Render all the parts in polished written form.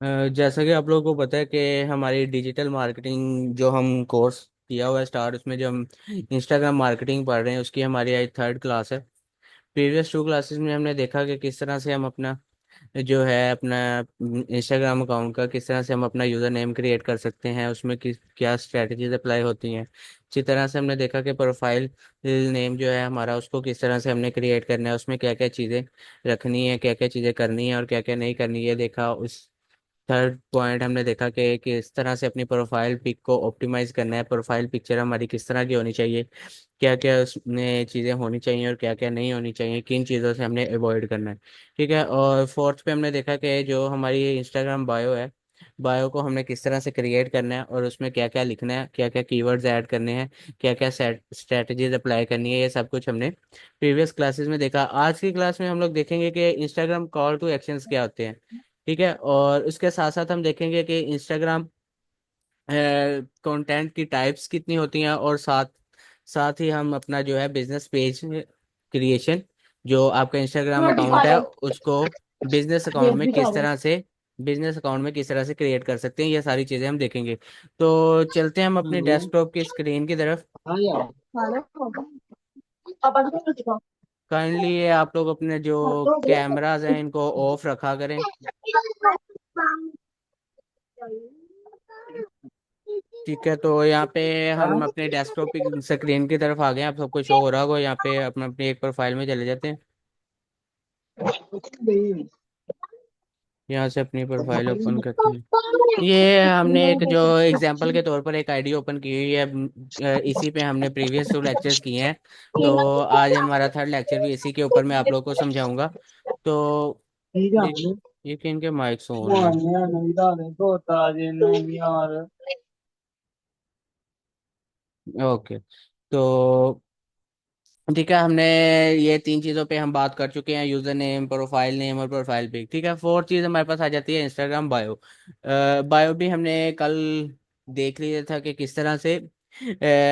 जैसा कि आप लोगों को पता है कि हमारी डिजिटल मार्केटिंग जो हम कोर्स किया हुआ है स्टार्ट, उसमें जो हम इंस्टाग्राम मार्केटिंग पढ़ रहे हैं उसकी हमारी आज थर्ड क्लास है। प्रीवियस टू क्लासेस में हमने देखा कि किस तरह से हम अपना जो है अपना इंस्टाग्राम अकाउंट का किस तरह से हम अपना यूज़र नेम क्रिएट कर सकते हैं, उसमें किस क्या स्ट्रेटजीज अप्लाई होती हैं। इसी तरह से हमने देखा कि प्रोफाइल नेम जो है हमारा उसको किस तरह से हमने क्रिएट करना है, उसमें क्या क्या चीज़ें रखनी है, क्या क्या चीज़ें करनी है और क्या क्या नहीं करनी है। देखा उस थर्ड पॉइंट हमने देखा कि किस तरह से अपनी प्रोफाइल पिक को ऑप्टिमाइज करना है, प्रोफाइल पिक्चर हमारी किस तरह की होनी चाहिए, क्या क्या उसमें चीज़ें होनी चाहिए और क्या क्या नहीं होनी चाहिए, किन चीज़ों से हमने अवॉइड करना है। ठीक है। और फोर्थ पे हमने देखा कि जो हमारी इंस्टाग्राम बायो है, बायो को हमने किस तरह से क्रिएट करना है और उसमें क्या क्या लिखना है, क्या क्या कीवर्ड्स ऐड करने हैं, क्या क्या स्ट्रेटजीज अप्लाई करनी है, ये सब कुछ हमने प्रीवियस क्लासेस में देखा। आज की क्लास में हम लोग देखेंगे कि इंस्टाग्राम कॉल टू एक्शंस क्या होते हैं। ठीक है। और उसके साथ साथ हम देखेंगे कि इंस्टाग्राम कंटेंट की टाइप्स कितनी होती हैं, और साथ साथ ही हम अपना जो है बिजनेस पेज क्रिएशन, जो आपका इंस्टाग्राम अकाउंट है उसको बिजनेस अकाउंट में किस तरह से क्रिएट कर सकते हैं, ये सारी चीज़ें हम देखेंगे। तो चलते हैं हम अपनी डेस्कटॉप की स्क्रीन की तरफ। काइंडली आप लोग अपने जो कैमराज हैं इनको ऑफ रखा करें। ठीक है। तो यहाँ पे हम अपने डेस्कटॉप की स्क्रीन की तरफ आ गए हैं, आप सबको शो हो रहा होगा। यहाँ पे अपना अपनी एक प्रोफाइल में चले जाते हैं। यहाँ से अपनी प्रोफाइल ओपन करते हैं। ये हमने एक जो एग्जांपल के तौर पर एक आईडी ओपन की हुई है। इसी पे हमने प्रीवियस 2 लेक्चर्स किए हैं। तो आज हमारा थर्ड लेक्चर भी इसी के ऊपर मैं आप लोगों को समझाऊंगा। तो ये किन के माइक्स ऑन है? ओके। तो ठीक है, हमने ये 3 चीज़ों पे हम बात कर चुके हैं, यूज़र नेम, प्रोफाइल नेम और प्रोफाइल पिक। ठीक है। फोर्थ चीज़ हमारे पास आ जाती है इंस्टाग्राम बायो। बायो भी हमने कल देख लिया था कि किस तरह से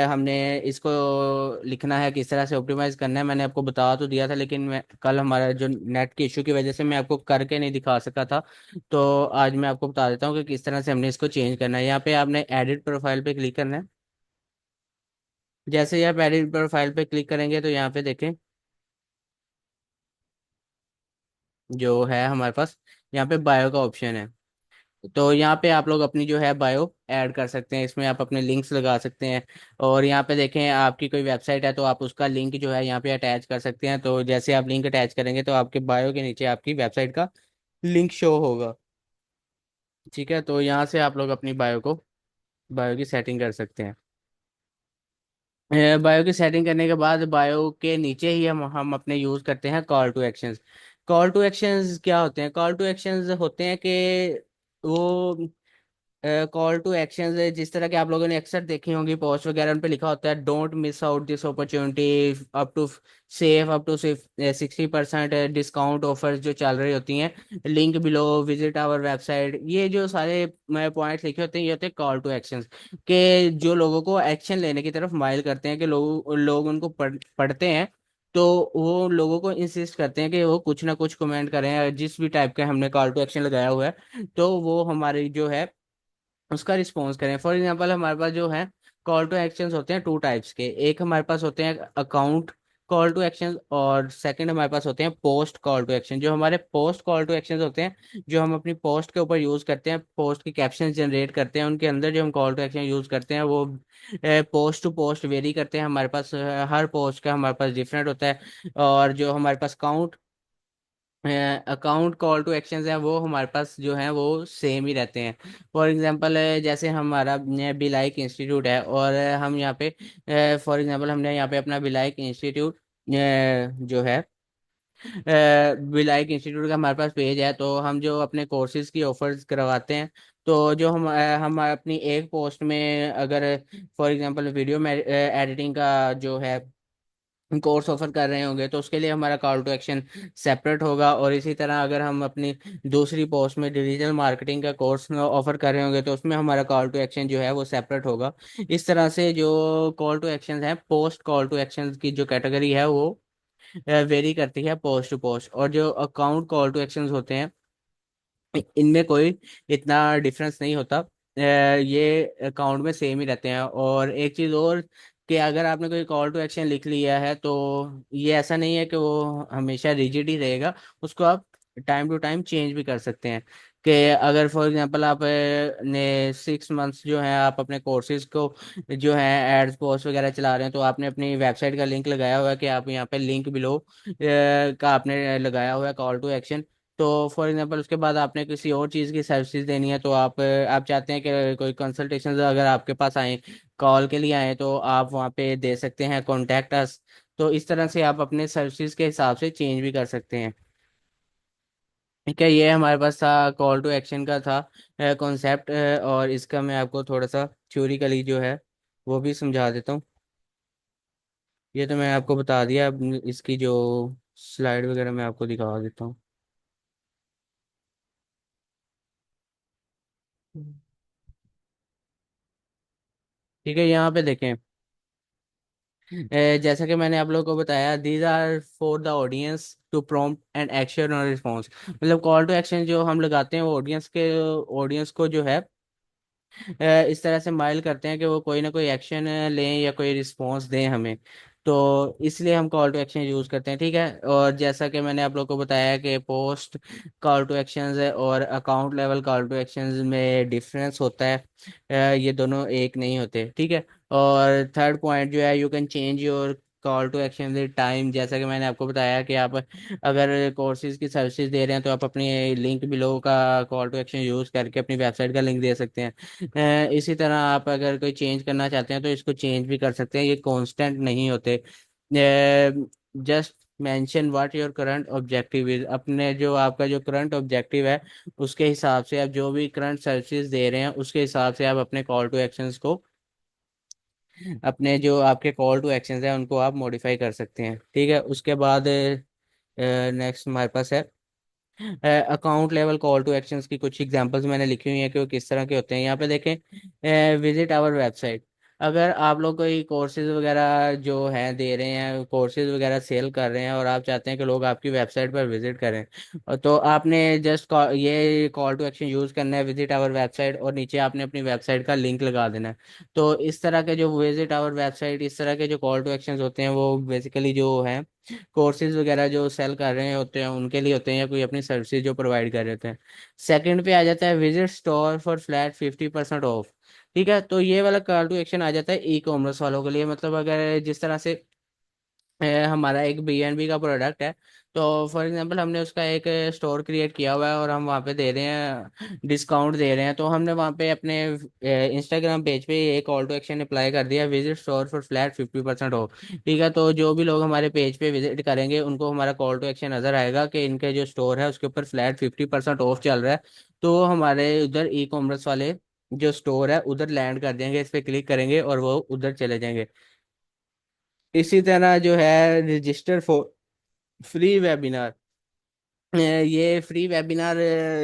हमने इसको लिखना है, किस तरह से ऑप्टिमाइज करना है। मैंने आपको बता तो दिया था, लेकिन मैं कल हमारा जो नेट के इशू की वजह से मैं आपको करके नहीं दिखा सका था। तो आज मैं आपको बता देता हूँ कि किस तरह से हमने इसको चेंज करना है। यहाँ पे आपने एडिट प्रोफाइल पे क्लिक करना है। जैसे ही आप एडिट प्रोफाइल पे क्लिक करेंगे तो यहाँ पे देखें जो है हमारे पास यहाँ पे बायो का ऑप्शन है। तो यहाँ पे आप लोग अपनी जो है बायो ऐड कर सकते हैं, इसमें आप अपने लिंक्स लगा सकते हैं। और यहाँ पे देखें आपकी कोई वेबसाइट है तो आप उसका लिंक जो है यहाँ पे अटैच कर सकते हैं। तो जैसे आप लिंक अटैच करेंगे तो आपके बायो के नीचे आपकी वेबसाइट का लिंक शो होगा। ठीक है। तो यहाँ से आप लोग अपनी बायो की सेटिंग कर सकते हैं। बायो की सेटिंग करने के बाद बायो के नीचे ही हम अपने यूज करते हैं call to actions. Call to actions क्या होते हैं? कॉल टू एक्शंस होते हैं कि वो कॉल टू एक्शन जिस तरह के आप लोगों ने अक्सर देखी होंगी पोस्ट वगैरह, उन पे लिखा होता है don't miss out this opportunity, up to 60% discount offers जो चल रही होती हैं, link below, visit our website. ये जो सारे पॉइंट्स लिखे होते हैं ये होते हैं कॉल टू एक्शन के, जो लोगों को एक्शन लेने की तरफ माइल करते हैं, कि लोग उनको पढ़ते हैं तो वो लोगों को इंसिस्ट करते हैं कि वो कुछ ना कुछ कमेंट करें, जिस भी टाइप का हमने कॉल टू एक्शन लगाया हुआ है तो वो हमारी जो है उसका रिस्पॉन्स करें। फॉर एग्जांपल हमारे पास जो है कॉल टू एक्शंस होते हैं 2 टाइप्स के। एक हमारे पास होते हैं अकाउंट कॉल टू एक्शन, और सेकंड हमारे पास होते हैं पोस्ट कॉल टू एक्शन। जो हमारे पोस्ट कॉल टू एक्शन होते हैं, जो हम अपनी पोस्ट के ऊपर यूज करते हैं, पोस्ट की कैप्शन जनरेट करते हैं, उनके अंदर जो हम कॉल टू एक्शन यूज करते हैं वो पोस्ट टू पोस्ट वेरी करते हैं। हमारे पास हर पोस्ट का हमारे पास डिफरेंट होता है। और जो हमारे पास अकाउंट कॉल टू एक्शंस हैं वो हमारे पास जो है वो सेम ही रहते हैं। फॉर एग्जांपल जैसे हमारा बिलाइक इंस्टीट्यूट है, और हम यहाँ पे फॉर एग्जांपल हमने यहाँ पे अपना बिलाइक इंस्टीट्यूट जो है बिलाइक इंस्टीट्यूट का हमारे पास पेज है। तो हम जो अपने कोर्सेज की ऑफर्स करवाते हैं, तो जो हम अपनी एक पोस्ट में अगर फॉर एग्जांपल वीडियो में एडिटिंग का जो है कोर्स ऑफर कर रहे होंगे तो उसके लिए हमारा कॉल टू एक्शन सेपरेट होगा। और इसी तरह अगर हम अपनी दूसरी पोस्ट में डिजिटल मार्केटिंग का कोर्स ऑफर कर रहे होंगे तो उसमें हमारा कॉल टू एक्शन जो है वो सेपरेट होगा। इस तरह से जो कॉल टू एक्शन है, पोस्ट कॉल टू एक्शन की जो कैटेगरी है वो वेरी करती है पोस्ट टू पोस्ट। और जो अकाउंट कॉल टू एक्शन होते हैं इनमें कोई इतना डिफरेंस नहीं होता। ये अकाउंट में सेम ही रहते हैं। और एक चीज़ और, कि अगर आपने कोई कॉल टू एक्शन लिख लिया है तो ये ऐसा नहीं है कि वो हमेशा रिजिड ही रहेगा। उसको आप टाइम टू टाइम चेंज भी कर सकते हैं। कि अगर फॉर एग्जांपल आप ने 6 मंथ्स जो है आप अपने कोर्सेज को जो है एड्स पोस्ट वगैरह चला रहे हैं, तो आपने अपनी वेबसाइट का लिंक लगाया हुआ है कि आप यहाँ पे लिंक बिलो का आपने लगाया हुआ है कॉल टू एक्शन। तो फॉर एग्जांपल उसके बाद आपने किसी और चीज़ की सर्विसेज देनी है, तो आप चाहते हैं कि कोई कंसल्टेशन अगर आपके पास आए, कॉल के लिए आए, तो आप वहाँ पे दे सकते हैं कॉन्टैक्ट अस। तो इस तरह से आप अपने सर्विसेज के हिसाब से चेंज भी कर सकते हैं। ठीक है, ये हमारे पास था कॉल टू एक्शन का था कॉन्सेप्ट। और इसका मैं आपको थोड़ा सा थ्योरिकली जो है वो भी समझा देता हूँ। ये तो मैं आपको बता दिया। अब इसकी जो स्लाइड वगैरह मैं आपको दिखा देता हूँ। ठीक है, यहाँ पे देखें। जैसा कि मैंने आप लोगों को बताया, these are for the audience to prompt and action और रिस्पॉन्स। मतलब कॉल टू एक्शन जो हम लगाते हैं वो ऑडियंस को जो है इस तरह से माइल करते हैं कि वो कोई ना कोई एक्शन लें या कोई रिस्पॉन्स दें हमें। तो इसलिए हम कॉल टू एक्शन यूज़ करते हैं। ठीक है, और जैसा कि मैंने आप लोग को बताया कि पोस्ट कॉल टू एक्शंस है और account level call to actions में डिफरेंस होता है। ये दोनों एक नहीं होते। ठीक है, और थर्ड पॉइंट जो है, you can change your call to action with time. जैसा कि मैंने आपको बताया कि आप अगर कोर्सेज की सर्विसेज दे रहे हैं तो आप अपनी लिंक बिलो का कॉल टू एक्शन यूज़ करके अपनी वेबसाइट का लिंक दे सकते हैं। इसी तरह आप अगर कोई चेंज करना चाहते हैं तो इसको चेंज भी कर सकते हैं। ये कांस्टेंट नहीं होते। Just mention what your current objective is. अपने जो आपका जो करंट ऑब्जेक्टिव है उसके हिसाब से आप जो भी करंट सर्विसेज दे रहे हैं उसके हिसाब से आप अपने कॉल टू एक्शंस को, अपने जो आपके कॉल टू एक्शंस हैं उनको आप मॉडिफाई कर सकते हैं। ठीक है, उसके बाद नेक्स्ट हमारे पास है account level call to actions की कुछ एग्जांपल्स मैंने लिखी हुई हैं कि वो किस तरह के होते हैं। यहाँ पे देखें, विजिट आवर वेबसाइट। अगर आप लोग कोई कोर्सेज वगैरह जो हैं दे रहे हैं, कोर्सेज वगैरह सेल कर रहे हैं और आप चाहते हैं कि लोग आपकी वेबसाइट पर विजिट करें, तो आपने जस्ट ये कॉल टू एक्शन यूज़ करना है, विजिट आवर वेबसाइट, और नीचे आपने अपनी वेबसाइट का लिंक लगा देना है। तो इस तरह के जो विजिट आवर वेबसाइट, इस तरह के जो कॉल टू एक्शन होते हैं वो बेसिकली जो है कोर्सेज वगैरह जो सेल कर रहे होते हैं उनके लिए होते हैं, या कोई अपनी सर्विसेज जो प्रोवाइड कर रहे होते हैं। सेकंड पे आ जाता है visit store for flat 50% of. ठीक है, तो ये वाला कॉल टू एक्शन आ जाता है ई कॉमर्स वालों के लिए। मतलब अगर जिस तरह से हमारा एक BNB का प्रोडक्ट है, तो फॉर एग्जांपल हमने उसका एक स्टोर क्रिएट किया हुआ है और हम वहाँ पे दे रहे हैं, डिस्काउंट दे रहे हैं, तो हमने वहाँ पे अपने इंस्टाग्राम पेज पे एक कॉल टू एक्शन अप्लाई कर दिया, visit store for flat 50% of. ठीक है, तो जो भी लोग हमारे पेज पे विजिट करेंगे उनको हमारा कॉल टू एक्शन नजर आएगा कि इनके जो स्टोर है उसके ऊपर फ्लैट 50% ऑफ चल रहा है। तो हमारे उधर ई कॉमर्स वाले जो स्टोर है उधर लैंड कर देंगे, इस पे क्लिक करेंगे और वो उधर चले जाएंगे। इसी तरह जो है रजिस्टर फॉर फ्री वेबिनार। ये फ्री वेबिनार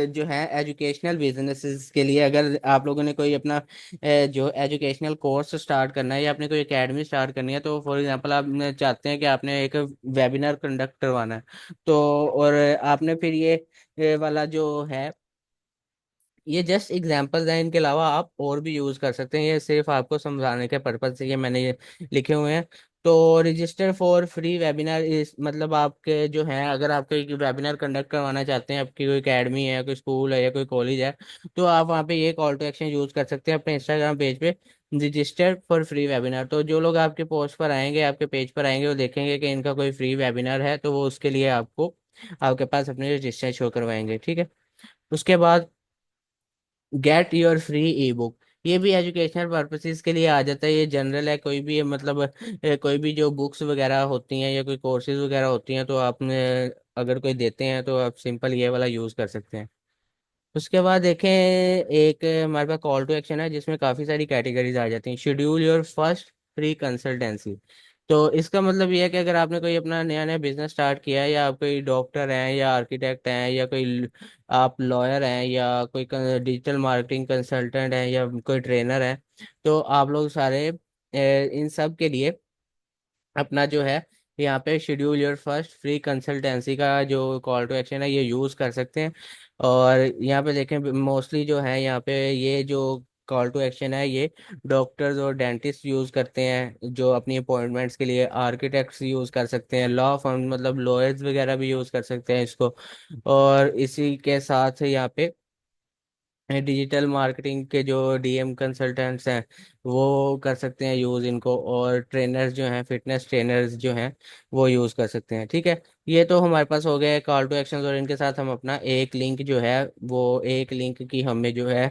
जो है एजुकेशनल बिजनेसेस के लिए। अगर आप लोगों ने कोई अपना जो एजुकेशनल कोर्स स्टार्ट करना है या आपने कोई एकेडमी स्टार्ट करनी है, तो फॉर एग्जांपल आप चाहते हैं कि आपने एक वेबिनार कंडक्ट करवाना है, तो और आपने फिर ये वाला जो है, ये जस्ट एग्जांपल्स हैं, इनके अलावा आप और भी यूज कर सकते हैं। ये सिर्फ आपको समझाने के पर्पज से ये मैंने ये लिखे हुए हैं। तो रजिस्टर फॉर फ्री वेबिनार इस मतलब आपके जो हैं, अगर आप कोई वेबिनार कंडक्ट करवाना चाहते हैं, आपकी कोई एकेडमी है, कोई स्कूल है या कोई कॉलेज है, तो आप वहाँ पे ये कॉल टू एक्शन यूज कर सकते हैं अपने इंस्टाग्राम पेज पे, रजिस्टर फॉर फ्री वेबिनार। तो जो लोग आपके पोस्ट पर आएंगे, आपके पेज पर आएंगे, वो देखेंगे कि इनका कोई फ्री वेबिनार है, तो वो उसके लिए आपको आपके पास अपने रजिस्टर शो करवाएंगे। ठीक है, उसके बाद get your free E book. ये भी एजुकेशनल पर्पसेस के लिए आ जाता है। ये जनरल है, कोई भी मतलब कोई भी जो बुक्स वगैरह होती हैं या कोई कोर्सेज वगैरह होती हैं, तो आपने अगर कोई देते हैं तो आप सिंपल ये वाला यूज़ कर सकते हैं। उसके बाद देखें, एक हमारे पास कॉल टू एक्शन है जिसमें काफ़ी सारी कैटेगरीज आ जाती हैं। Schedule your first free consultancy. तो इसका मतलब ये है कि अगर आपने कोई अपना नया नया बिजनेस स्टार्ट किया है, या आप कोई डॉक्टर हैं या आर्किटेक्ट हैं या कोई आप लॉयर हैं या कोई डिजिटल मार्केटिंग कंसल्टेंट हैं या कोई ट्रेनर हैं, तो आप लोग सारे इन सब के लिए अपना जो है यहाँ पे schedule your first free consultancy का जो कॉल टू एक्शन है ये यूज़ कर सकते हैं। और यहाँ पे देखें मोस्टली जो है यहाँ पे ये जो कॉल टू एक्शन है ये डॉक्टर्स और डेंटिस्ट यूज़ करते हैं जो अपनी अपॉइंटमेंट्स के लिए, आर्किटेक्ट्स यूज़ कर सकते हैं, लॉ फर्म मतलब लॉयर्स वगैरह भी यूज़ कर सकते हैं इसको। और इसी के साथ यहाँ पे डिजिटल मार्केटिंग के जो डीएम कंसल्टेंट्स हैं वो कर सकते हैं यूज़ इनको, और ट्रेनर्स जो हैं, फिटनेस ट्रेनर्स जो हैं वो यूज़ कर सकते हैं। ठीक है, ये तो हमारे पास हो गए कॉल टू एक्शंस, और इनके साथ हम अपना एक लिंक जो है वो एक लिंक की हमें जो है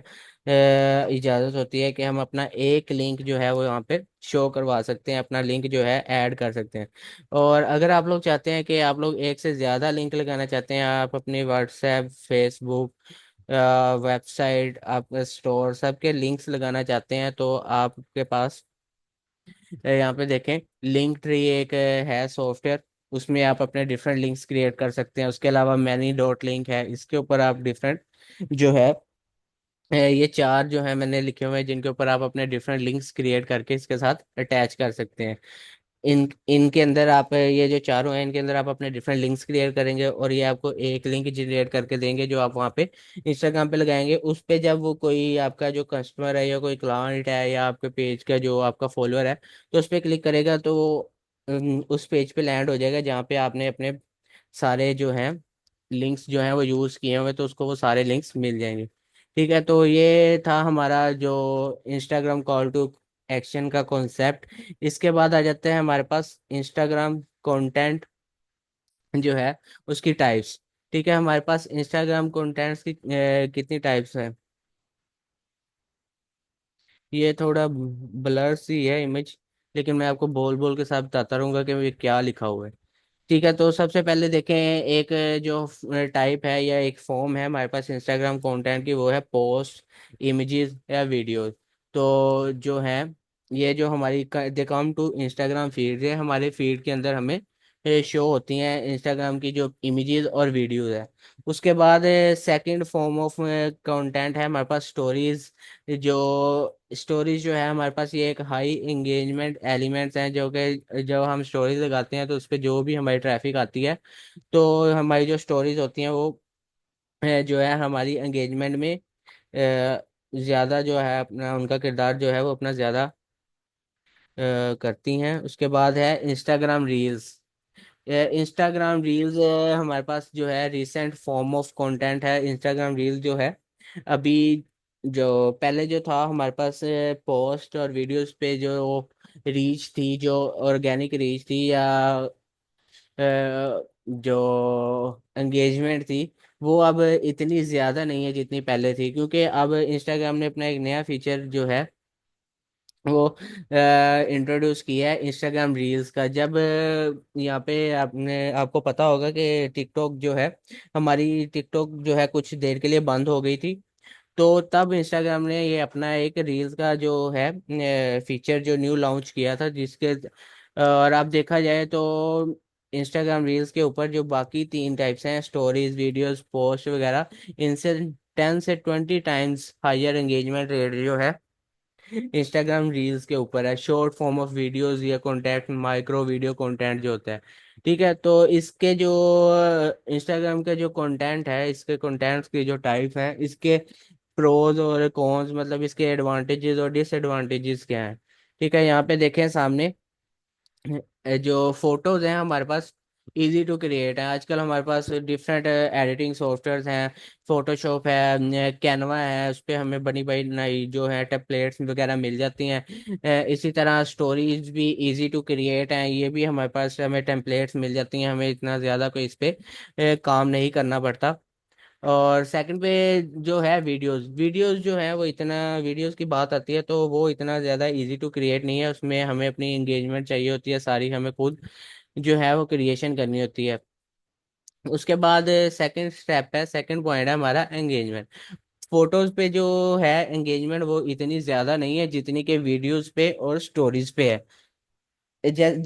इजाज़त होती है कि हम अपना एक लिंक जो है वो यहाँ पे शो करवा सकते हैं, अपना लिंक जो है ऐड कर सकते हैं। और अगर आप लोग चाहते हैं कि आप लोग एक से ज़्यादा लिंक लगाना चाहते हैं, आप अपने व्हाट्सएप, फेसबुक, वेबसाइट, आपका स्टोर सबके लिंक्स लगाना चाहते हैं, तो आपके पास यहाँ पे देखें लिंक ट्री एक है सॉफ्टवेयर, उसमें आप अपने डिफरेंट लिंक्स क्रिएट कर सकते हैं। उसके अलावा मैनी डॉट लिंक है, इसके ऊपर आप डिफरेंट जो है ये चार जो है मैंने लिखे हुए हैं जिनके ऊपर आप अपने डिफरेंट लिंक्स क्रिएट करके इसके साथ अटैच कर सकते हैं। इनके अंदर आप ये जो चारों हैं इनके अंदर आप अपने डिफरेंट लिंक्स क्रिएट करेंगे और ये आपको एक लिंक जनरेट करके देंगे जो आप वहाँ पे इंस्टाग्राम पे लगाएंगे। उस पे जब वो कोई आपका जो कस्टमर है या कोई क्लाइंट है या आपके पेज का जो आपका फॉलोअर है तो उस पर क्लिक करेगा तो वो उस पेज पे लैंड हो जाएगा जहाँ पे आपने अपने सारे जो हैं लिंक्स जो हैं वो यूज़ किए हुए, तो उसको वो सारे लिंक्स मिल जाएंगे। ठीक है, तो ये था हमारा जो इंस्टाग्राम कॉल टू एक्शन का कॉन्सेप्ट। इसके बाद आ जाते हैं हमारे पास इंस्टाग्राम कंटेंट जो है उसकी टाइप्स। ठीक है, हमारे पास इंस्टाग्राम कंटेंट्स की कितनी टाइप्स हैं। ये थोड़ा ब्लर सी है इमेज, लेकिन मैं आपको बोल बोल के साथ बताता रहूंगा कि ये क्या लिखा हुआ है। ठीक है, तो सबसे पहले देखें एक जो टाइप है या एक फॉर्म है हमारे पास इंस्टाग्राम कंटेंट की, वो है पोस्ट, इमेजेस या वीडियोस। तो जो है ये जो हमारी दे कम टू इंस्टाग्राम फीड है, हमारे फीड के अंदर हमें शो होती हैं इंस्टाग्राम की जो इमेजेस और वीडियोस है। उसके बाद सेकंड फॉर्म ऑफ कंटेंट है हमारे पास स्टोरीज। जो स्टोरीज जो है हमारे पास ये एक हाई एंगेजमेंट एलिमेंट्स हैं जो कि जब हम स्टोरीज लगाते हैं तो उस पर जो भी हमारी ट्रैफिक आती है तो हमारी जो स्टोरीज होती हैं वो जो है हमारी एंगेजमेंट में ज़्यादा जो है अपना उनका किरदार जो है वो अपना ज़्यादा करती हैं। उसके बाद है इंस्टाग्राम रील्स। इंस्टाग्राम रील्स हमारे पास जो है रिसेंट फॉर्म ऑफ कंटेंट है। इंस्टाग्राम रील्स जो है अभी जो पहले जो था हमारे पास पोस्ट और वीडियोस पे जो रीच थी, जो ऑर्गेनिक रीच थी या जो एंगेजमेंट थी, वो अब इतनी ज़्यादा नहीं है जितनी पहले थी, क्योंकि अब इंस्टाग्राम ने अपना एक नया फीचर जो है वो इंट्रोड्यूस किया है इंस्टाग्राम रील्स का। जब यहाँ पे आपने आपको पता होगा कि टिकटॉक जो है हमारी टिकटॉक जो है कुछ देर के लिए बंद हो गई थी, तो तब इंस्टाग्राम ने ये अपना एक रील्स का जो है फीचर जो न्यू लॉन्च किया था, जिसके और आप देखा जाए तो इंस्टाग्राम रील्स के ऊपर जो बाकी तीन टाइप्स हैं स्टोरीज, वीडियोस, पोस्ट वगैरह, इनसे 10 से 20 टाइम्स हायर एंगेजमेंट रेट जो है इंस्टाग्राम रील्स के ऊपर है। शॉर्ट फॉर्म ऑफ वीडियोस या कंटेंट, माइक्रो वीडियो कंटेंट जो होता है। ठीक है, तो इसके जो इंस्टाग्राम के जो कंटेंट है, इसके कंटेंट्स की जो टाइप है, इसके प्रोज और कॉन्स मतलब इसके एडवांटेजेस और डिसएडवांटेजेस क्या हैं। ठीक है, यहाँ पे देखें सामने जो फोटोज हैं हमारे पास इजी टू क्रिएट है। आजकल हमारे पास डिफरेंट एडिटिंग सॉफ्टवेयर्स हैं, फोटोशॉप है, कैनवा है, उस पर हमें बनी बनी नई जो है टेम्पलेट्स वगैरह मिल जाती हैं। इसी तरह स्टोरीज भी इजी टू क्रिएट हैं, ये भी हमारे पास हमें टेम्पलेट्स मिल जाती हैं, हमें इतना ज़्यादा कोई इस पे काम नहीं करना पड़ता। और सेकंड पे जो है वीडियोस, वीडियोस जो है वो इतना, वीडियोस की बात आती है तो वो इतना ज़्यादा इजी टू क्रिएट नहीं है, उसमें हमें अपनी एंगेजमेंट चाहिए होती है, सारी हमें खुद जो है वो क्रिएशन करनी होती है। उसके बाद सेकंड स्टेप है, सेकंड पॉइंट है हमारा एंगेजमेंट। फोटोज पे जो है एंगेजमेंट वो इतनी ज़्यादा नहीं है जितनी कि वीडियोस पे और स्टोरीज पे है। जिन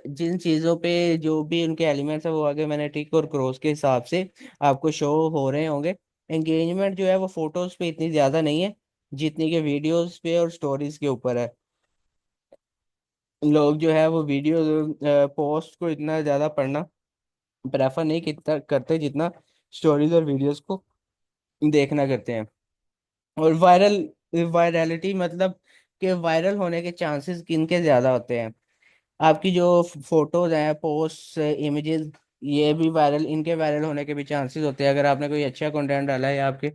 जिन चीज़ों पे जो भी उनके एलिमेंट्स है वो आगे मैंने टिक और क्रॉस के हिसाब से आपको शो हो रहे होंगे। एंगेजमेंट जो है वो फोटोज पे इतनी ज़्यादा नहीं है जितनी कि वीडियोस पे और स्टोरीज के ऊपर है। लोग जो है वो वीडियो पोस्ट को इतना ज़्यादा पढ़ना प्रेफर नहीं कितना करते जितना स्टोरीज और वीडियोस को देखना करते हैं। और वायरलिटी मतलब कि वायरल होने के चांसेस किनके ज़्यादा होते हैं। आपकी जो फोटोज हैं, पोस्ट, इमेजेस, ये भी वायरल, इनके वायरल होने के भी चांसेस होते हैं। अगर आपने कोई अच्छा कंटेंट डाला है, आपके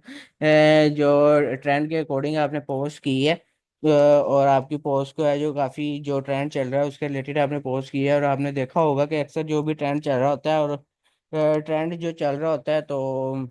जो ट्रेंड के अकॉर्डिंग आपने पोस्ट की है, और आपकी पोस्ट को है जो काफ़ी जो ट्रेंड चल रहा है उसके रिलेटेड आपने पोस्ट की है, और आपने देखा होगा कि अक्सर जो भी ट्रेंड चल रहा होता है, और ट्रेंड जो चल रहा होता है, तो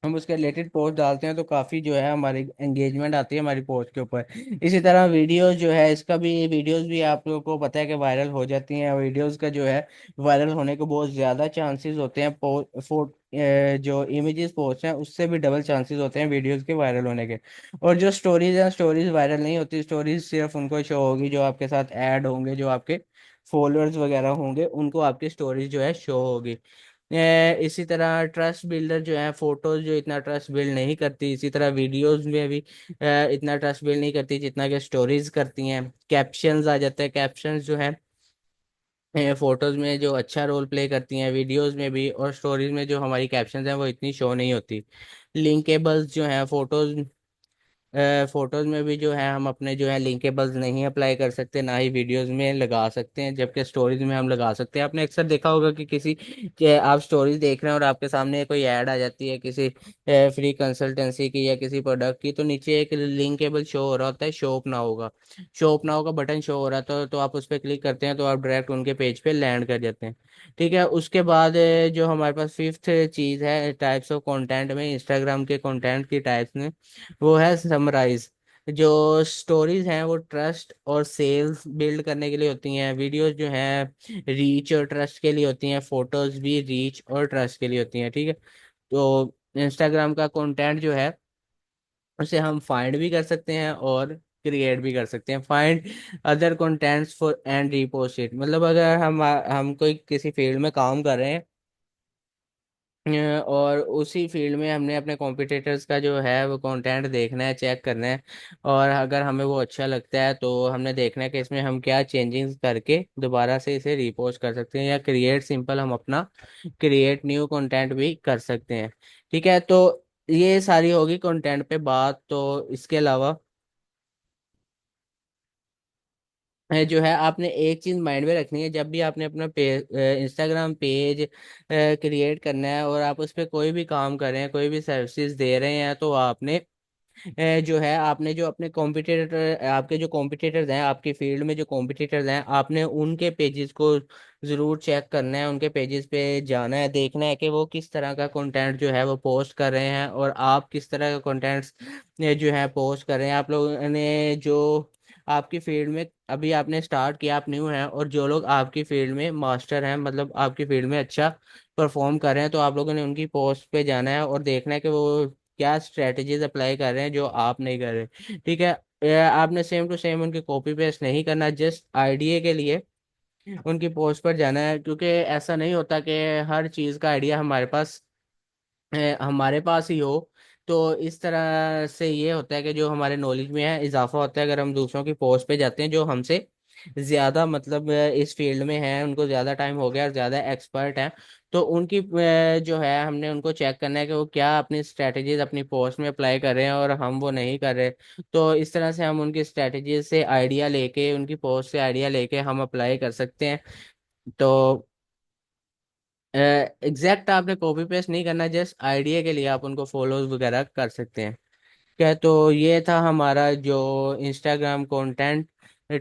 हम उसके रिलेटेड पोस्ट डालते हैं तो काफ़ी जो है हमारी एंगेजमेंट आती है हमारी पोस्ट के ऊपर। इसी तरह वीडियोस जो है, इसका भी वीडियोस भी आप लोगों को पता है कि वायरल हो जाती हैं। वीडियोस का जो है वायरल होने के बहुत ज़्यादा चांसेस होते हैं। जो इमेजेस पोस्ट हैं उससे भी डबल चांसेस होते हैं वीडियोस के वायरल होने के। और जो स्टोरीज हैं, स्टोरीज वायरल नहीं होती। स्टोरीज सिर्फ उनको शो होगी जो आपके साथ ऐड होंगे, जो आपके फॉलोअर्स वगैरह होंगे, उनको आपकी स्टोरीज जो है शो होगी। इसी तरह ट्रस्ट बिल्डर जो है, फोटोज जो इतना ट्रस्ट बिल्ड नहीं करती, इसी तरह वीडियोस में भी इतना ट्रस्ट बिल्ड नहीं करती जितना कि स्टोरीज करती हैं। कैप्शंस आ जाते हैं, कैप्शंस जो है फोटोज में जो अच्छा रोल प्ले करती हैं, वीडियोस में भी, और स्टोरीज में जो हमारी कैप्शंस हैं वो इतनी शो नहीं होती। लिंकेबल्स जो हैं फोटोज में भी जो है हम अपने जो है लिंकेबल्स नहीं अप्लाई कर सकते, ना ही वीडियोस में लगा सकते हैं, जबकि स्टोरीज में हम लगा सकते हैं। आपने अक्सर देखा होगा कि कि आप स्टोरीज देख रहे हैं और आपके सामने कोई ऐड आ जाती है किसी फ्री कंसल्टेंसी की या किसी प्रोडक्ट की, तो नीचे एक लिंकेबल शो हो रहा होता है, शो अप नाउ का बटन शो हो रहा था, तो आप उस पर क्लिक करते हैं तो आप डायरेक्ट उनके पेज पे लैंड कर जाते हैं। ठीक है, उसके बाद जो हमारे पास फिफ्थ चीज़ है टाइप्स ऑफ कंटेंट में, इंस्टाग्राम के कंटेंट की टाइप्स में, वो है समराइज। जो स्टोरीज हैं वो ट्रस्ट और सेल्स बिल्ड करने के लिए होती हैं, वीडियोस जो हैं रीच और ट्रस्ट के लिए होती हैं, फोटोज भी रीच और ट्रस्ट के लिए होती हैं। ठीक है, तो इंस्टाग्राम का कंटेंट जो है उसे हम फाइंड भी कर सकते हैं और क्रिएट भी कर सकते हैं। Find other contents for and repost it, मतलब अगर हम कोई किसी फील्ड में काम कर रहे हैं, और उसी फील्ड में हमने अपने कॉम्पिटिटर्स का जो है वो कंटेंट देखना है, चेक करना है, और अगर हमें वो अच्छा लगता है तो हमने देखना है कि इसमें हम क्या चेंजिंग्स करके दोबारा से इसे रीपोस्ट कर सकते हैं, या क्रिएट सिंपल हम अपना क्रिएट न्यू कंटेंट भी कर सकते हैं। ठीक है, तो ये सारी होगी कंटेंट पे बात। तो इसके अलावा जो है आपने एक चीज माइंड में रखनी है, जब भी आपने अपना इंस्टाग्राम पेज क्रिएट करना है और आप उस पर कोई भी काम कर रहे हैं, कोई भी सर्विसेज दे रहे हैं, तो आपने जो है आपने जो अपने कॉम्पिटिटर, आपके जो कॉम्पिटिटर्स हैं, आपके फील्ड में जो कॉम्पिटिटर्स हैं, आपने उनके पेजेस को ज़रूर चेक करना है, उनके पेजेस पे जाना है, देखना है कि वो किस तरह का कंटेंट जो है वो पोस्ट कर रहे हैं, और आप किस तरह का कंटेंट्स जो है पोस्ट कर रहे हैं। आप लोगों ने जो आपकी फील्ड में अभी आपने स्टार्ट किया, आप न्यू हैं, और जो लोग आपकी फील्ड में मास्टर हैं, मतलब आपकी फील्ड में अच्छा परफॉर्म कर रहे हैं, तो आप लोगों ने उनकी पोस्ट पे जाना है और देखना है कि वो क्या स्ट्रेटजीज अप्लाई कर रहे हैं जो आप नहीं कर रहे। ठीक है, आपने सेम टू सेम उनकी कॉपी पेस्ट नहीं करना, जस्ट आइडिया के लिए उनकी पोस्ट पर जाना है, क्योंकि ऐसा नहीं होता कि हर चीज़ का आइडिया हमारे पास ही हो। तो इस तरह से ये होता है कि जो हमारे नॉलेज में है इजाफा होता है अगर हम दूसरों की पोस्ट पे जाते हैं जो हमसे ज़्यादा, मतलब इस फील्ड में है, उनको ज़्यादा टाइम हो गया और ज़्यादा एक्सपर्ट हैं, तो उनकी जो है हमने उनको चेक करना है कि वो क्या अपनी स्ट्रेटजीज अपनी पोस्ट में अप्लाई कर रहे हैं और हम वो नहीं कर रहे। तो इस तरह से हम उनकी स्ट्रेटजीज से आइडिया लेके, उनकी पोस्ट से आइडिया लेके हम अप्लाई कर सकते हैं। तो एग्जैक्ट आपने कॉपी पेस्ट नहीं करना, जस्ट आइडिया के लिए आप उनको फॉलोज वगैरह कर सकते हैं। क्या, तो ये था हमारा जो Instagram content,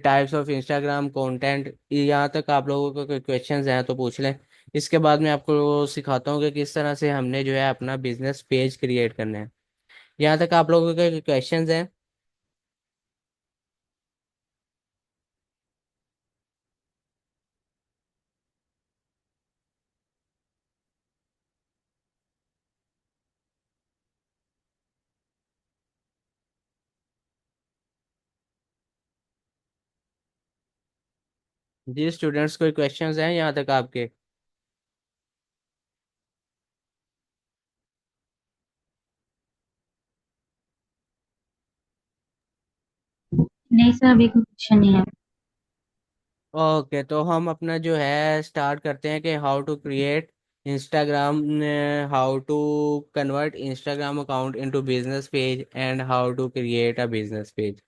types of Instagram content. यहाँ तक आप लोगों को कोई क्वेश्चंस हैं तो पूछ लें। इसके बाद मैं आपको सिखाता हूँ कि किस तरह से हमने जो है अपना बिजनेस पेज क्रिएट करना है। यहाँ तक आप लोगों के क्वेश्चंस हैं? जी स्टूडेंट्स, कोई क्वेश्चंस हैं यहाँ तक आपके? नहीं सर, अभी कुछ नहीं है। ओके, तो हम अपना जो है स्टार्ट करते हैं कि how to create Instagram, how to convert Instagram account into business page and how to create a business page.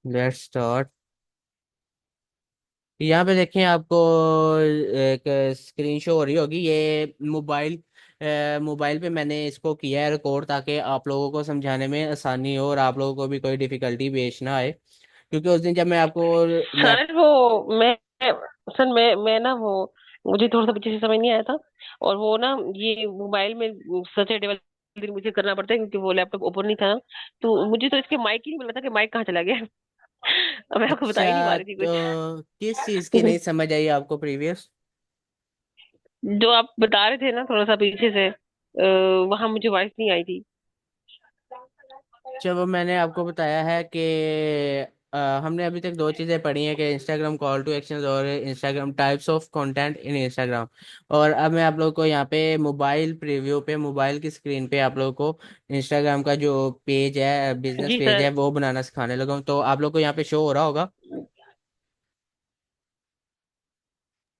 Let's start. यहाँ पे देखें, आपको एक स्क्रीन शो हो रही होगी, ये मोबाइल पे मैंने इसको किया है रिकॉर्ड, ताकि आप लोगों को समझाने में आसानी हो और आप लोगों को भी कोई डिफिकल्टी पेश ना आए। क्योंकि उस दिन जब मैं आपको लैप सर वो सर मैं ना वो मुझे थोड़ा सा पीछे से समझ नहीं आया था। और वो ना ये मोबाइल में सैटरडे वाले दिन मुझे करना पड़ता है क्योंकि वो लैपटॉप ओपन नहीं था। तो मुझे तो इसके माइक ही नहीं मिला था कि माइक कहाँ चला गया। अब मैं आपको बता ही नहीं पा अच्छा, रही थी कुछ। तो किस चीज़ की नहीं समझ आई आपको प्रीवियस? जो आप बता रहे थे ना थोड़ा सा पीछे से वहां मुझे वॉइस नहीं आई थी। जब मैंने आपको बताया है कि हमने अभी तक दो चीज़ें पढ़ी हैं, कि इंस्टाग्राम कॉल टू एक्शन और Instagram types of content in Instagram. और अब मैं आप लोग को यहाँ पे मोबाइल प्रीव्यू पे, मोबाइल की स्क्रीन पे आप लोग को इंस्टाग्राम का जो पेज है, बिजनेस जी पेज सर। है, वो बनाना सिखाने लगा हूँ। तो आप लोग को यहाँ पे शो हो रहा होगा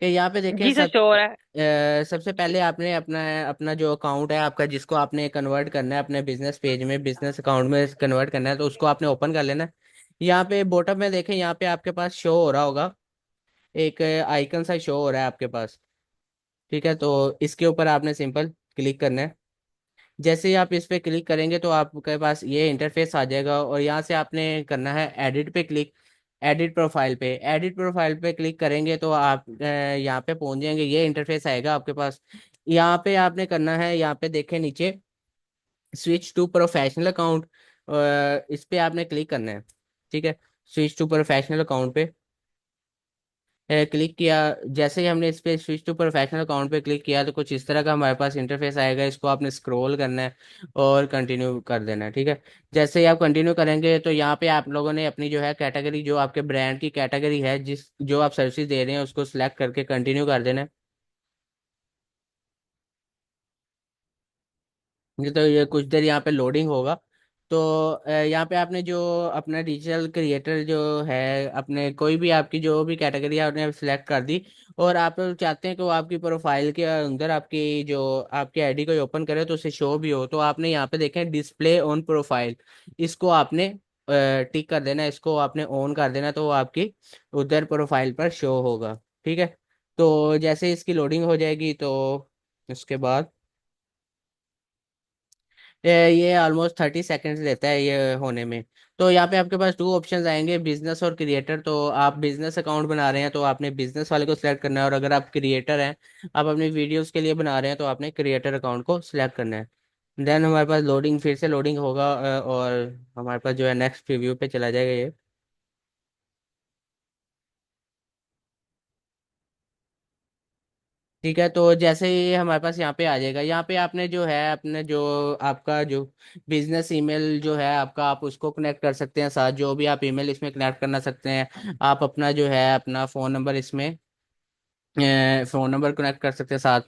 कि यहाँ पे देखें जी सर सब श्योर है। सबसे पहले आपने अपना अपना जो अकाउंट है आपका, जिसको आपने कन्वर्ट करना है अपने बिजनेस पेज में, बिजनेस अकाउंट में कन्वर्ट करना है, तो उसको आपने ओपन कर लेना है। यहाँ पे बॉटम में देखें, यहाँ पे आपके पास शो हो रहा होगा, एक आइकन सा शो हो रहा है आपके पास। ठीक है, तो इसके ऊपर आपने सिंपल क्लिक करना है। जैसे ही आप इस पे क्लिक करेंगे तो आपके पास ये इंटरफेस आ जाएगा, और यहाँ से आपने करना है एडिट पे क्लिक। एडिट प्रोफाइल पे क्लिक करेंगे तो आप यहाँ पे पहुंच जाएंगे, ये इंटरफेस आएगा आपके पास। यहाँ पे आपने करना है, यहाँ पे देखें नीचे स्विच टू प्रोफेशनल अकाउंट, इस पे आपने क्लिक करना है। ठीक है, स्विच टू प्रोफेशनल अकाउंट पे क्लिक किया। जैसे ही हमने इस पे स्विच टू प्रोफेशनल अकाउंट पे क्लिक किया तो कुछ इस तरह का हमारे पास इंटरफेस आएगा, इसको आपने स्क्रॉल करना है और कंटिन्यू कर देना है। ठीक है, जैसे ही आप कंटिन्यू करेंगे तो यहाँ पे आप लोगों ने अपनी जो है कैटेगरी, जो आपके ब्रांड की कैटेगरी है, जिस जो आप सर्विस दे रहे हैं, उसको सिलेक्ट करके कंटिन्यू कर देना है। ये तो ये कुछ देर यहाँ पे लोडिंग होगा। तो यहाँ पे आपने जो अपना डिजिटल क्रिएटर जो है, अपने कोई भी आपकी जो भी कैटेगरी है आपने सिलेक्ट कर दी। और आप लोग चाहते हैं कि वो आपकी प्रोफाइल के अंदर आपकी जो आपकी आईडी को ओपन करे तो उसे शो भी हो, तो आपने यहाँ पे देखें डिस्प्ले ऑन प्रोफाइल, इसको आपने टिक कर देना, इसको आपने ऑन कर देना, तो वो आपकी उधर प्रोफाइल पर शो होगा। ठीक है, तो जैसे इसकी लोडिंग हो जाएगी तो उसके बाद ये ऑलमोस्ट 30 सेकेंड्स लेता है ये होने में। तो यहाँ पे आपके पास टू ऑप्शंस आएंगे, बिजनेस और क्रिएटर। तो आप बिजनेस अकाउंट बना रहे हैं तो आपने बिजनेस वाले को सिलेक्ट करना है, और अगर आप क्रिएटर हैं, आप अपनी वीडियोस के लिए बना रहे हैं, तो आपने क्रिएटर अकाउंट को सिलेक्ट करना है। देन हमारे पास लोडिंग, फिर से लोडिंग होगा, और हमारे पास जो है नेक्स्ट प्रीव्यू पे चला जाएगा ये। ठीक है, तो जैसे ही हमारे पास यहाँ पे आ जाएगा, यहाँ पे आपने जो है अपने जो आपका जो बिजनेस ईमेल जो है आपका, आप उसको कनेक्ट कर सकते हैं साथ, जो भी आप ईमेल इसमें कनेक्ट करना सकते हैं। आप अपना जो है अपना फ़ोन नंबर इसमें फ़ोन नंबर कनेक्ट कर सकते हैं साथ।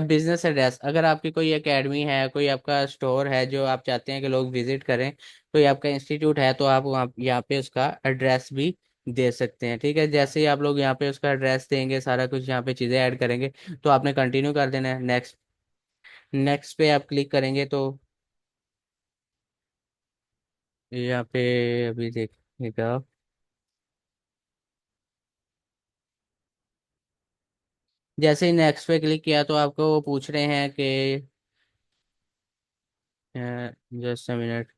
बिजनेस एड्रेस, अगर आपकी कोई एकेडमी है, कोई आपका स्टोर है जो आप चाहते हैं कि लोग विजिट करें, कोई आपका इंस्टीट्यूट है, तो आप वहाँ यहाँ पे उसका एड्रेस भी दे सकते हैं। ठीक है, जैसे ही आप लोग यहाँ पे उसका एड्रेस देंगे, सारा कुछ यहाँ पे चीज़ें ऐड करेंगे, तो आपने कंटिन्यू कर देना है। नेक्स्ट, नेक्स्ट पे आप क्लिक करेंगे तो यहाँ पे अभी देखिएगा, जैसे ही नेक्स्ट पे क्लिक किया तो आपको वो पूछ रहे हैं कि जस्ट अ मिनट,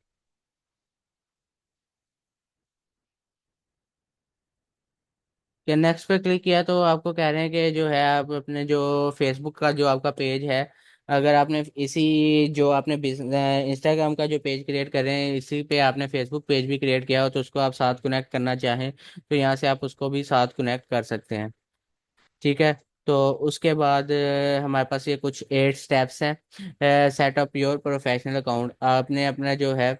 कि नेक्स्ट पे क्लिक किया तो आपको कह रहे हैं कि जो है आप अपने जो फेसबुक का जो आपका पेज है, अगर आपने इसी जो आपने इंस्टाग्राम का जो पेज क्रिएट कर रहे हैं, इसी पे आपने फेसबुक पेज भी क्रिएट किया हो, तो उसको आप साथ कनेक्ट करना चाहें तो यहाँ से आप उसको भी साथ कनेक्ट कर सकते हैं। ठीक है, तो उसके बाद हमारे पास ये कुछ 8 स्टेप्स हैं। सेटअप योर प्रोफेशनल अकाउंट, आपने अपना जो है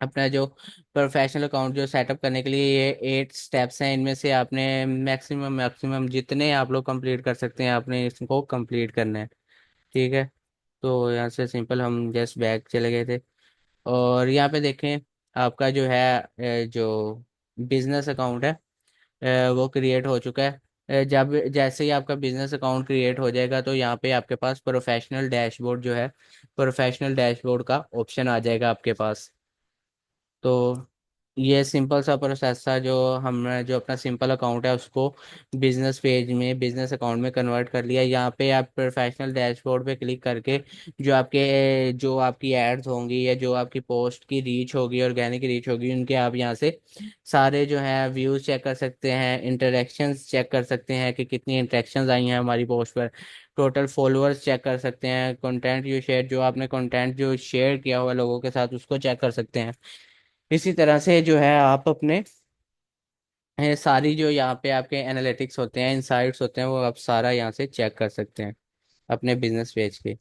अपना जो प्रोफेशनल अकाउंट जो सेटअप करने के लिए ये 8 स्टेप्स हैं, इनमें से आपने मैक्सिमम मैक्सिमम जितने आप लोग कंप्लीट कर सकते हैं आपने इसको कंप्लीट करना है। ठीक है, तो यहाँ से सिंपल हम जस्ट बैक चले गए थे, और यहाँ पे देखें आपका जो है जो बिजनेस अकाउंट है वो क्रिएट हो चुका है। जब जैसे ही आपका बिजनेस अकाउंट क्रिएट हो जाएगा तो यहाँ पे आपके पास प्रोफेशनल डैशबोर्ड जो है, प्रोफेशनल डैशबोर्ड का ऑप्शन आ जाएगा आपके पास। तो ये सिंपल सा प्रोसेस था, जो हमने जो अपना सिंपल अकाउंट है उसको बिजनेस पेज में, बिजनेस अकाउंट में कन्वर्ट कर लिया। यहाँ पे आप प्रोफेशनल डैशबोर्ड पे क्लिक करके जो आपकी एड्स होंगी या जो आपकी पोस्ट की रीच होगी, ऑर्गेनिक रीच होगी, उनके आप यहाँ से सारे जो है व्यूज चेक कर सकते हैं, इंटरेक्शंस चेक कर सकते हैं कि कितनी इंटरेक्शंस आई हैं हमारी पोस्ट पर, टोटल फॉलोअर्स चेक कर सकते हैं, कंटेंट यू शेयर, जो आपने कंटेंट जो शेयर किया हुआ लोगों के साथ उसको चेक कर सकते हैं। इसी तरह से जो है आप अपने सारी जो यहाँ पे आपके एनालिटिक्स होते हैं, इंसाइट्स होते हैं, वो आप सारा यहाँ से चेक कर सकते हैं अपने बिजनेस पेज के।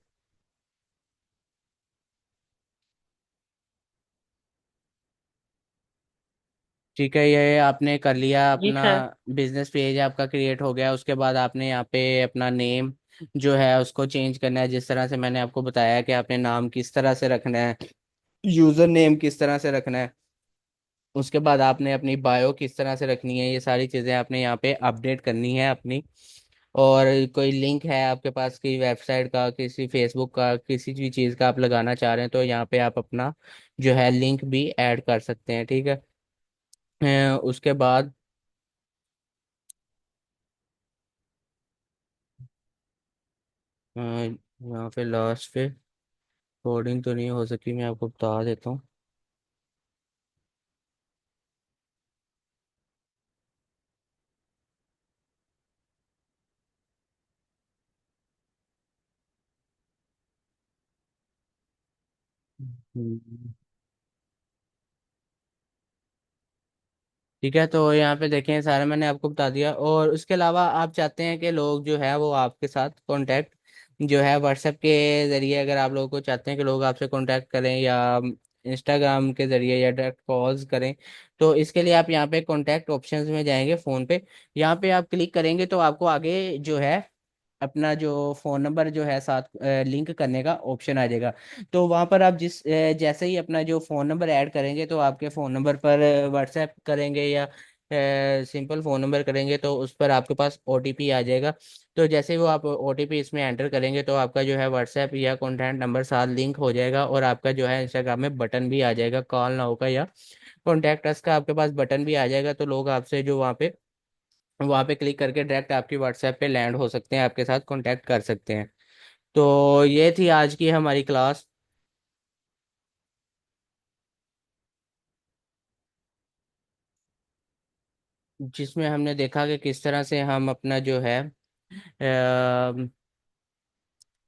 ठीक है, ये आपने कर लिया, जी अपना सर। बिजनेस पेज आपका क्रिएट हो गया। उसके बाद आपने यहाँ पे अपना नेम जो है उसको चेंज करना है, जिस तरह से मैंने आपको बताया कि आपने नाम किस तरह से रखना है, यूजर नेम किस तरह से रखना है। उसके बाद आपने अपनी बायो किस तरह से रखनी है, ये सारी चीज़ें आपने यहाँ पे अपडेट करनी है अपनी। और कोई लिंक है आपके पास की वेबसाइट का, किसी फेसबुक का, किसी भी चीज़ का आप लगाना चाह रहे हैं तो यहाँ पे आप अपना जो है लिंक भी ऐड कर सकते हैं। ठीक है। उसके बाद यहाँ पे लास्ट पे कोडिंग तो नहीं हो सकी, मैं आपको बता देता हूँ। हम्म। ठीक है, तो यहाँ पे देखें सारा मैंने आपको बता दिया। और उसके अलावा आप चाहते हैं कि लोग जो है वो आपके साथ कांटेक्ट जो है व्हाट्सएप के ज़रिए, अगर आप लोगों को चाहते हैं कि लोग आपसे कांटेक्ट करें या इंस्टाग्राम के ज़रिए या डायरेक्ट कॉल्स करें, तो इसके लिए आप यहाँ पे कांटेक्ट ऑप्शंस में जाएंगे फ़ोन पे। यहाँ पे आप क्लिक करेंगे तो आपको आगे जो है अपना जो फ़ोन नंबर जो है साथ लिंक करने का ऑप्शन आ जाएगा। तो वहाँ पर आप जैसे ही अपना जो फ़ोन नंबर ऐड करेंगे तो आपके फ़ोन नंबर पर व्हाट्सएप करेंगे या सिंपल फ़ोन नंबर करेंगे तो उस पर आपके पास ओटीपी आ जाएगा। तो जैसे ही वो आप ओटीपी इसमें एंटर करेंगे तो आपका जो है व्हाट्सएप या कॉन्टैक्ट नंबर साथ लिंक हो जाएगा, और आपका जो है इंस्टाग्राम में बटन भी आ जाएगा, कॉल नाउ का या कॉन्टैक्ट अस का आपके पास बटन भी आ जाएगा। तो लोग आपसे जो वहाँ पे क्लिक करके डायरेक्ट आपकी व्हाट्सएप पे लैंड हो सकते हैं, आपके साथ कांटेक्ट कर सकते हैं। तो ये थी आज की हमारी क्लास, जिसमें हमने देखा कि किस तरह से हम अपना जो है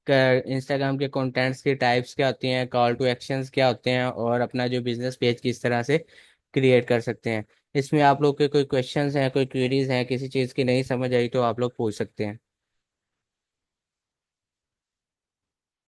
इंस्टाग्राम के कंटेंट्स की टाइप्स क्या होती हैं, कॉल टू एक्शंस क्या होते हैं, और अपना जो बिजनेस पेज किस तरह से क्रिएट कर सकते हैं। इसमें आप लोग के कोई क्वेश्चंस हैं, कोई क्वेरीज हैं, किसी चीज़ की नहीं समझ आई तो आप लोग पूछ सकते हैं।